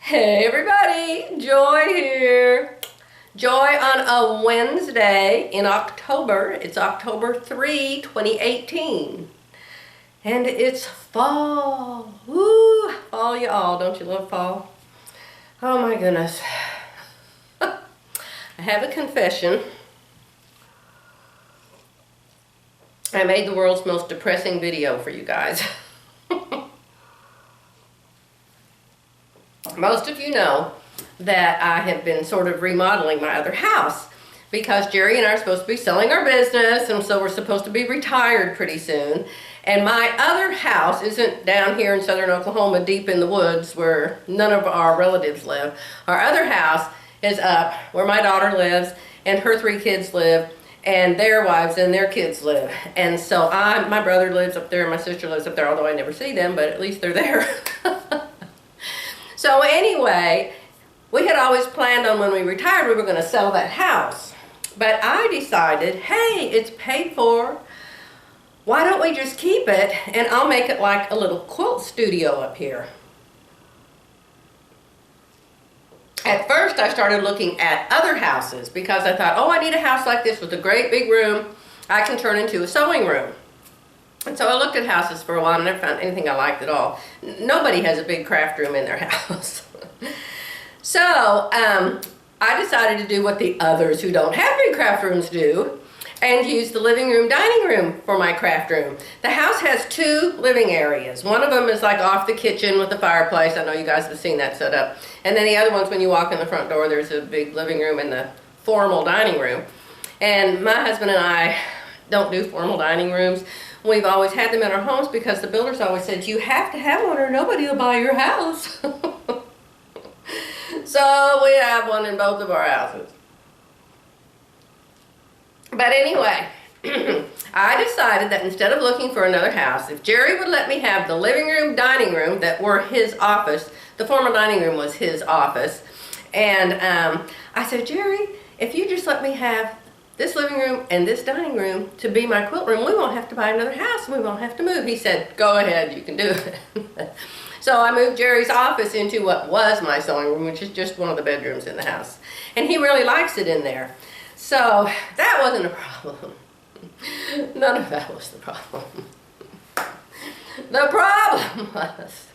Hey everybody, Joy here. Joy on a Wednesday in October. It's October 3, 2018. And it's fall. Woo! Fall, y'all. Don't you love fall? Oh my goodness. I have a confession. I made the world's most depressing video for you guys. Most of you know that I have been sort of remodeling my other house because Jerry and I are supposed to be selling our business, and so we're supposed to be retired pretty soon. And my other house isn't down here in southern Oklahoma deep in the woods where none of our relatives live. Our other house is up where my daughter lives and her 3 kids live and their wives and their kids live. And so my brother lives up there and my sister lives up there, although I never see them, but at least they're there. So anyway, we had always planned on when we retired we were going to sell that house. But I decided, hey, it's paid for. Why don't we just keep it and I'll make it like a little quilt studio up here. At first I started looking at other houses because I thought, oh, I need a house like this with a great big room I can turn into a sewing room. And so I looked at houses for a while and never found anything I liked at all. Nobody has a big craft room in their house. So I decided to do what the others who don't have big craft rooms do and use the living room, dining room for my craft room. The house has 2 living areas. One of them is like off the kitchen with the fireplace. I know you guys have seen that set up. And then the other one's when you walk in the front door, there's a big living room and the formal dining room. And my husband and I don't do formal dining rooms. We've always had them in our homes because the builders always said, you have to have one or nobody will buy your house. So we have one in both of our houses. But anyway, I decided that instead of looking for another house, if Jerry would let me have the living room, dining room that were his office, the former dining room was his office, and I said, Jerry, if you just let me have this living room and this dining room to be my quilt room, we won't have to buy another house and we won't have to move. He said, go ahead, you can do it. So I moved Jerry's office into what was my sewing room, which is just one of the bedrooms in the house. And he really likes it in there. So that wasn't a problem. None of that was the problem. The problem was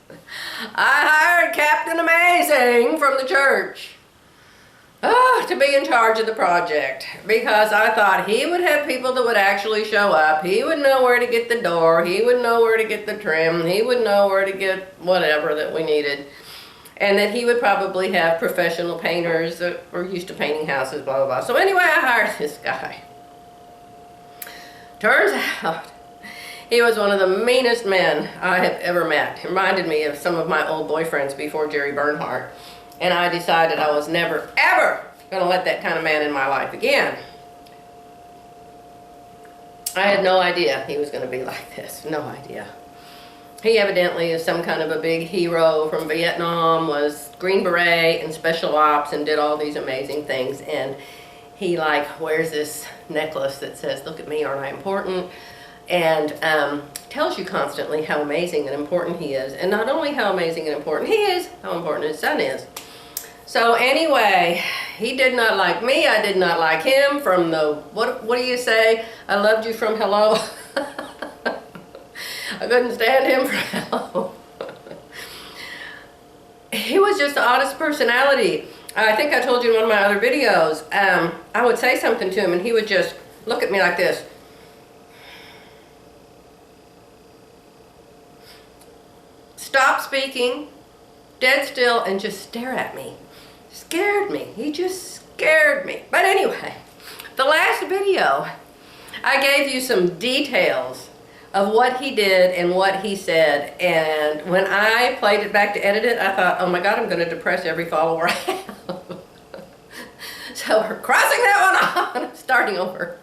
I hired Captain Amazing from the church to be in charge of the project because I thought he would have people that would actually show up. He would know where to get the door. He would know where to get the trim. He would know where to get whatever that we needed. And that he would probably have professional painters that were used to painting houses, blah, blah, blah. So anyway, I hired this guy. Turns out he was one of the meanest men I have ever met. He reminded me of some of my old boyfriends before Jerry Bernhardt. And I decided I was never, ever going to let that kind of man in my life again. I had no idea he was going to be like this. No idea. He evidently is some kind of a big hero from Vietnam, was Green Beret and Special Ops and did all these amazing things. And he like wears this necklace that says, look at me, aren't I important? And tells you constantly how amazing and important he is. And not only how amazing and important he is, how important his son is. So anyway, he did not like me. I did not like him from the, what do you say? I loved you from hello. I couldn't stand him from hello. He was just the oddest personality. I think I told you in one of my other videos, I would say something to him and he would just look at me like this. Stop speaking, dead still, and just stare at me. Scared me. He just scared me. But anyway, the last video, I gave you some details of what he did and what he said. And when I played it back to edit it, I thought, oh my God, I'm going to depress every follower I have. So we're crossing that one off, starting over.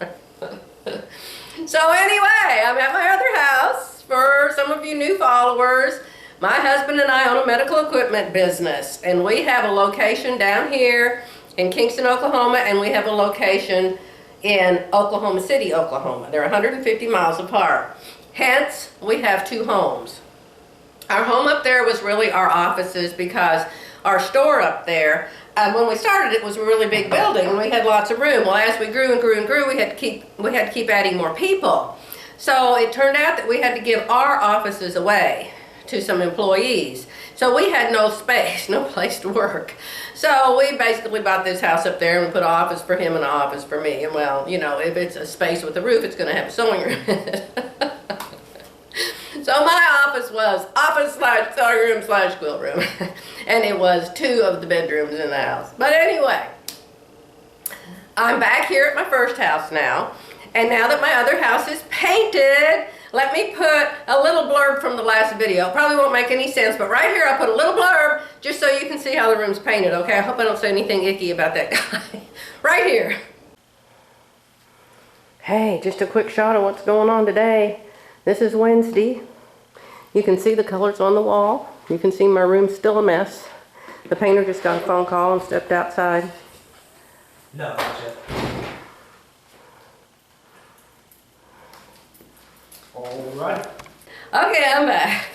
So anyway, I'm at my other house. For some of you new followers, my husband and I own a medical equipment business, and we have a location down here in Kingston, Oklahoma, and we have a location in Oklahoma City, Oklahoma. They're 150 miles apart. Hence, we have 2 homes. Our home up there was really our offices because our store up there. When we started, it was a really big building and we had lots of room. Well, as we grew and grew and grew, we had to keep adding more people. So it turned out that we had to give our offices away to some employees. So we had no space, no place to work. So we basically bought this house up there and put an office for him and an office for me. And well, you know, if it's a space with a roof, it's going to have a sewing room in it. So my office was office / sewing room / quilt room. And it was 2 of the bedrooms in the house. But anyway, I'm back here at my first house now. And now that my other house is painted, let me put a little blurb from the last video. Probably won't make any sense, but right here I put a little blurb just so you can see how the room's painted, okay? I hope I don't say anything icky about that guy. Right here. Hey, just a quick shot of what's going on today. This is Wednesday. You can see the colors on the wall. You can see my room's still a mess. The painter just got a phone call and stepped outside. No, not yet. All right. Okay, I'm back.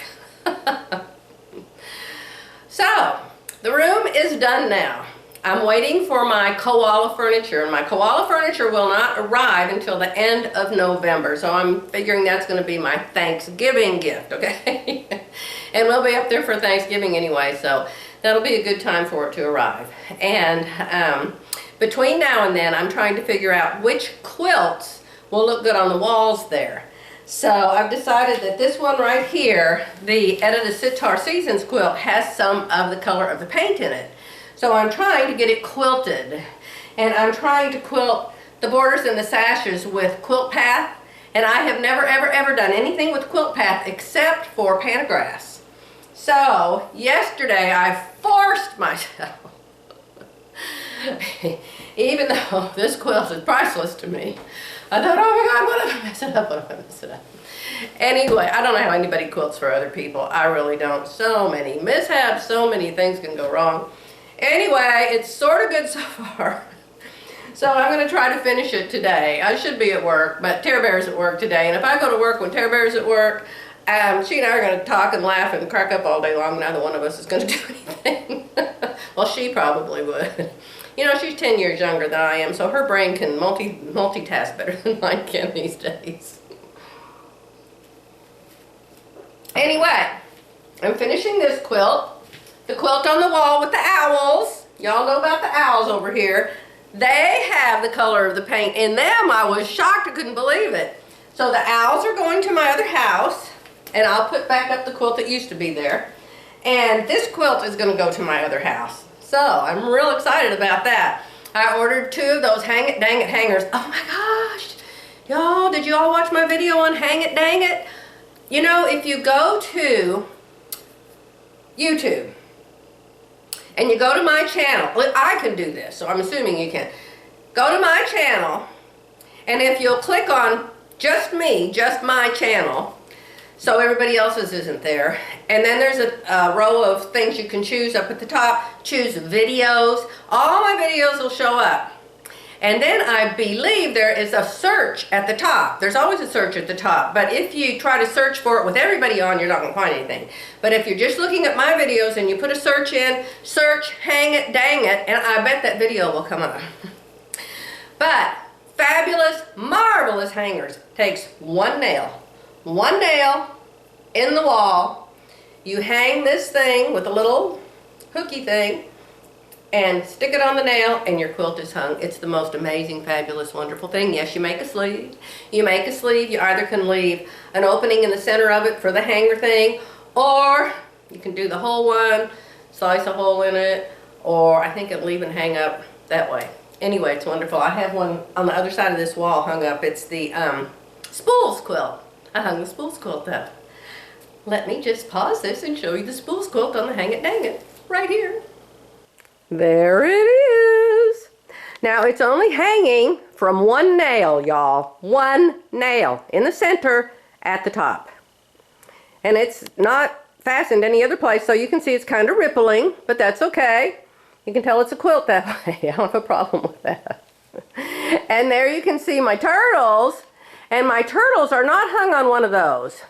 So, the room is done now. I'm waiting for my Koala furniture, and my Koala furniture will not arrive until the end of November. So I'm figuring that's going to be my Thanksgiving gift, okay? And we'll be up there for Thanksgiving anyway, so that'll be a good time for it to arrive. And between now and then, I'm trying to figure out which quilts will look good on the walls there. So I've decided that this one right here, the Edyta Sitar Seasons quilt, has some of the color of the paint in it. So I'm trying to get it quilted. And I'm trying to quilt the borders and the sashes with Quilt Path. And I have never, ever, ever done anything with Quilt Path except for Panagrass. So yesterday I forced myself, even though this quilt is priceless to me, I thought, oh my God, what if I mess it up? What if I mess it up? Anyway, I don't know how anybody quilts for other people. I really don't. So many mishaps, so many things can go wrong. Anyway, it's sort of good so far. So I'm going to try to finish it today. I should be at work, but Tara Bear's at work today. And if I go to work when Tara Bear's at work, she and I are going to talk and laugh and crack up all day long. Neither one of us is going to do anything. Well, she probably would. You know, she's 10 years younger than I am, so her brain can multitask better than mine can these days. Anyway, I'm finishing this quilt. The quilt on the wall with the owls. Y'all know about the owls over here. They have the color of the paint in them. I was shocked. I couldn't believe it. So the owls are going to my other house, and I'll put back up the quilt that used to be there. And this quilt is going to go to my other house. So I'm real excited about that. I ordered 2 of those Hang It Dang It hangers. Oh my gosh. Y'all, did you all watch my video on Hang It Dang It? You know, if you go to YouTube and you go to my channel, I can do this, so I'm assuming you can. Go to my channel, and if you'll click on just me, just my channel, so everybody else's isn't there, and then there's a row of things you can choose up at the top. Choose videos. All my videos will show up. And then I believe there is a search at the top. There's always a search at the top, but if you try to search for it with everybody on, you're not going to find anything. But if you're just looking at my videos and you put a search in, search Hang It Dang It, and I bet that video will come up. But fabulous, marvelous hangers. Takes one nail in the wall. You hang this thing with a little hooky thing and stick it on the nail, and your quilt is hung. It's the most amazing, fabulous, wonderful thing. Yes, you make a sleeve. You make a sleeve. You either can leave an opening in the center of it for the hanger thing, or you can do the whole one, slice a hole in it, or I think it'll even hang up that way. Anyway, it's wonderful. I have one on the other side of this wall hung up. It's the spools quilt. I hung the spools quilt up. Let me just pause this and show you the spools quilt on the Hang It Dang It right here. There it is. Now it's only hanging from one nail, y'all. One nail in the center at the top. And it's not fastened any other place, so you can see it's kind of rippling, but that's okay. You can tell it's a quilt that way. I don't have a problem with that. And there you can see my turtles. And my turtles are not hung on one of those.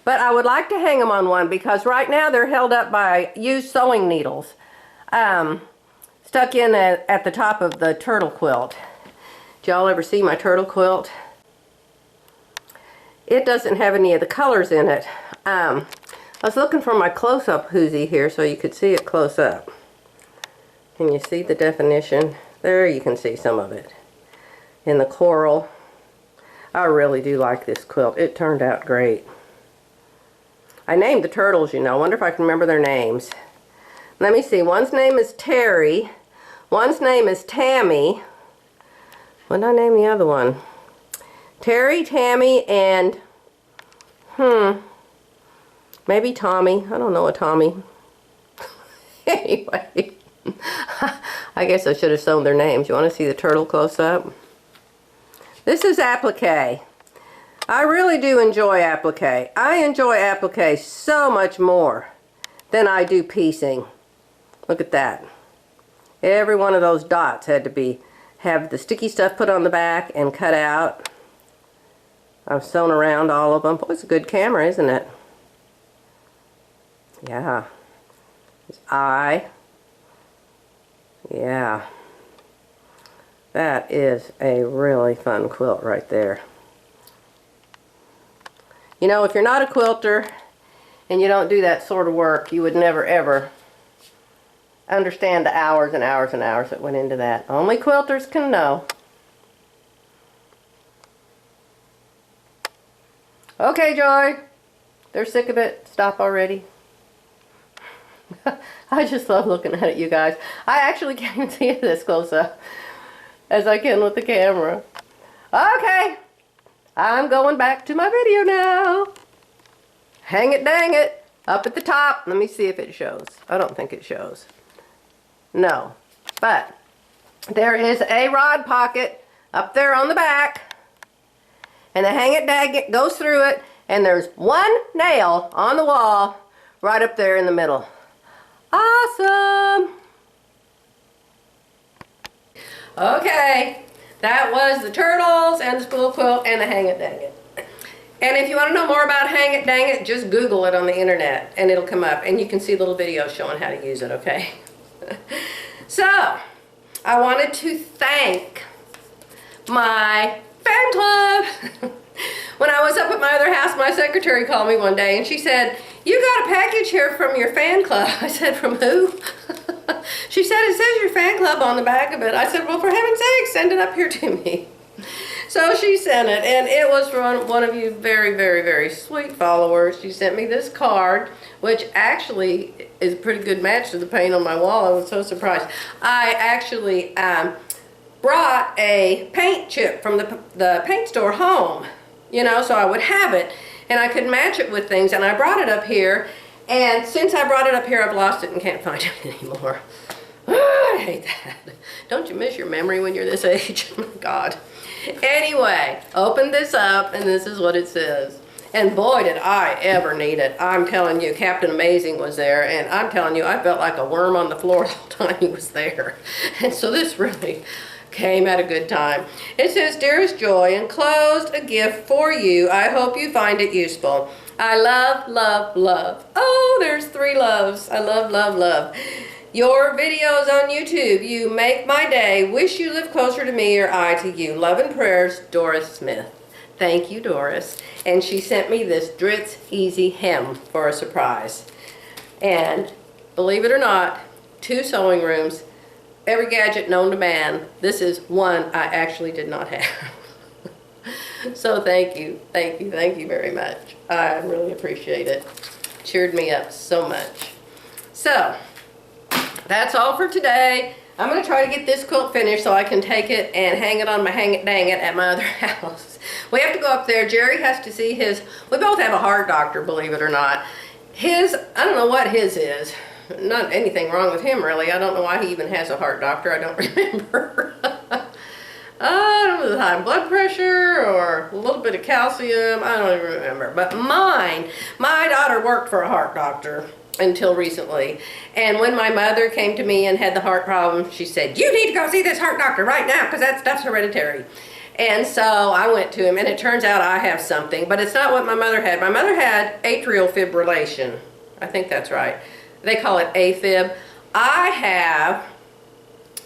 But I would like to hang them on one because right now they're held up by used sewing needles. stuck in at the top of the turtle quilt. Did y'all ever see my turtle quilt? It doesn't have any of the colors in it. I was looking for my close-up hoosie here so you could see it close up. Can you see the definition? There you can see some of it. In the coral. I really do like this quilt. It turned out great. I named the turtles, you know. I wonder if I can remember their names. Let me see. One's name is Terry. One's name is Tammy. What did I name the other one? Terry, Tammy, and maybe Tommy. I don't know a Tommy. Anyway, I guess I should have sewn their names. You want to see the turtle close up? This is applique. I really do enjoy applique. I enjoy applique so much more than I do piecing. Look at that. Every one of those dots had to have the sticky stuff put on the back and cut out. I've sewn around all of them. Boy, it's a good camera, isn't it? Yeah. His eye. Yeah. That is a really fun quilt right there. You know, if you're not a quilter and you don't do that sort of work, you would never ever understand the hours and hours and hours that went into that. Only quilters can know. Okay, Joy. They're sick of it. Stop already. I just love looking at it, you guys. I actually can't even see it this close up as I can with the camera. Okay. I'm going back to my video now. Hang it, dang it. Up at the top. Let me see if it shows. I don't think it shows. No. But there is a rod pocket up there on the back. And the hang it, dang it goes through it. And there's one nail on the wall right up there in the middle. Awesome. Okay. That was the turtles and the spool quilt and the hang it, dang it. And if you want to know more about hang it, dang it, just Google it on the internet and it'll come up and you can see little videos showing how to use it, okay? So, I wanted to thank my fan club. When I was up at my other house, my secretary called me one day and she said, "You got a package here from your fan club." I said, "From who?" She said, "It says your fan club on the back of it." I said, "Well, for heaven's sake, send it up here to me." So she sent it, and it was from one of you very, very, very sweet followers. She sent me this card, which actually is a pretty good match to the paint on my wall. I was so surprised. I actually brought a paint chip from the paint store home, you know, so I would have it, and I could match it with things, and I brought it up here, and since I brought it up here, I've lost it and can't find it anymore. I hate that. Don't you miss your memory when you're this age? Oh my God. Anyway, open this up and this is what it says. And boy, did I ever need it. I'm telling you, Captain Amazing was there, and I'm telling you, I felt like a worm on the floor the whole time he was there. And so this really came at a good time. It says, "Dearest Joy, enclosed a gift for you. I hope you find it useful. I love, love, love." Oh, there's 3 loves. I love, love, love. "Your videos on YouTube, you make my day. Wish you lived closer to me or I to you. Love and prayers, Doris Smith." Thank you, Doris. And she sent me this Dritz Easy Hem for a surprise. And believe it or not, 2 sewing rooms, every gadget known to man. This is one I actually did not have. So thank you, thank you, thank you very much. I really appreciate it. Cheered me up so much. So, that's all for today. I'm going to try to get this quilt finished so I can take it and hang it on my hang it dang it at my other house. We have to go up there. Jerry has to see his, we both have a heart doctor, believe it or not. His, I don't know what his is. Not anything wrong with him really. I don't know why he even has a heart doctor. I don't remember. I don't know, high blood pressure or a little bit of calcium. I don't even remember. But mine, my daughter worked for a heart doctor until recently, and when my mother came to me and had the heart problem, she said, "You need to go see this heart doctor right now because that stuff's hereditary." And so I went to him, and it turns out I have something, but it's not what my mother had. My mother had atrial fibrillation. I think that's right. They call it AFib. I have,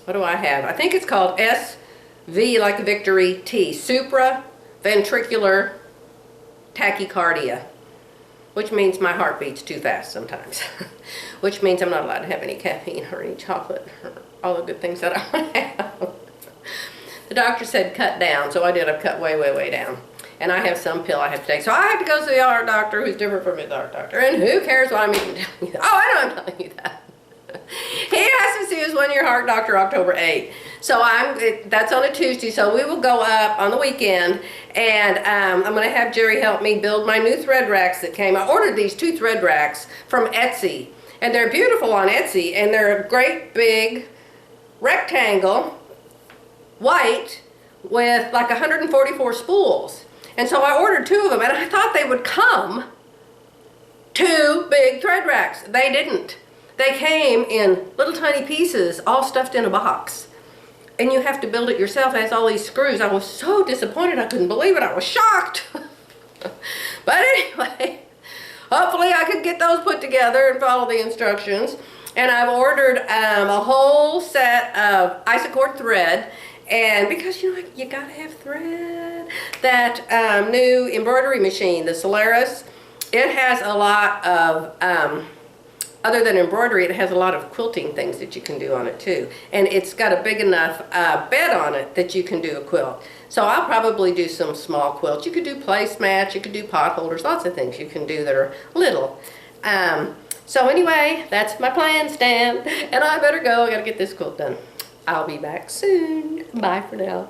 what do I have? I think it's called SV, like Victory T, supraventricular tachycardia, which means my heart beats too fast sometimes, which means I'm not allowed to have any caffeine or any chocolate or all the good things that I want to have. The doctor said cut down, so I did. I've cut way, way, way down. And I have some pill I have to take. So I have to go see the heart doctor, who's different from his heart doctor. And who cares what I'm even telling you? Oh, I know I'm telling you that. He has to see his one-year heart doctor October 8th. So that's on a Tuesday, so we will go up on the weekend, and I'm going to have Jerry help me build my new thread racks that came. I ordered these 2 thread racks from Etsy, and they're beautiful on Etsy, and they're a great big rectangle, white, with like 144 spools. And so I ordered 2 of them, and I thought they would come 2 big thread racks. They didn't. They came in little tiny pieces, all stuffed in a box. And you have to build it yourself. It has all these screws. I was so disappointed. I couldn't believe it. I was shocked. But anyway, hopefully I could get those put together and follow the instructions. And I've ordered a whole set of isocord thread. And because, you know, you gotta have thread. That new embroidery machine, the Solaris, it has a lot of, other than embroidery, it has a lot of quilting things that you can do on it too. And it's got a big enough bed on it that you can do a quilt. So I'll probably do some small quilts. You could do placemats, you could do pot holders, lots of things you can do that are little. So anyway, that's my plan, Stan. And I better go, I gotta get this quilt done. I'll be back soon. Bye for now.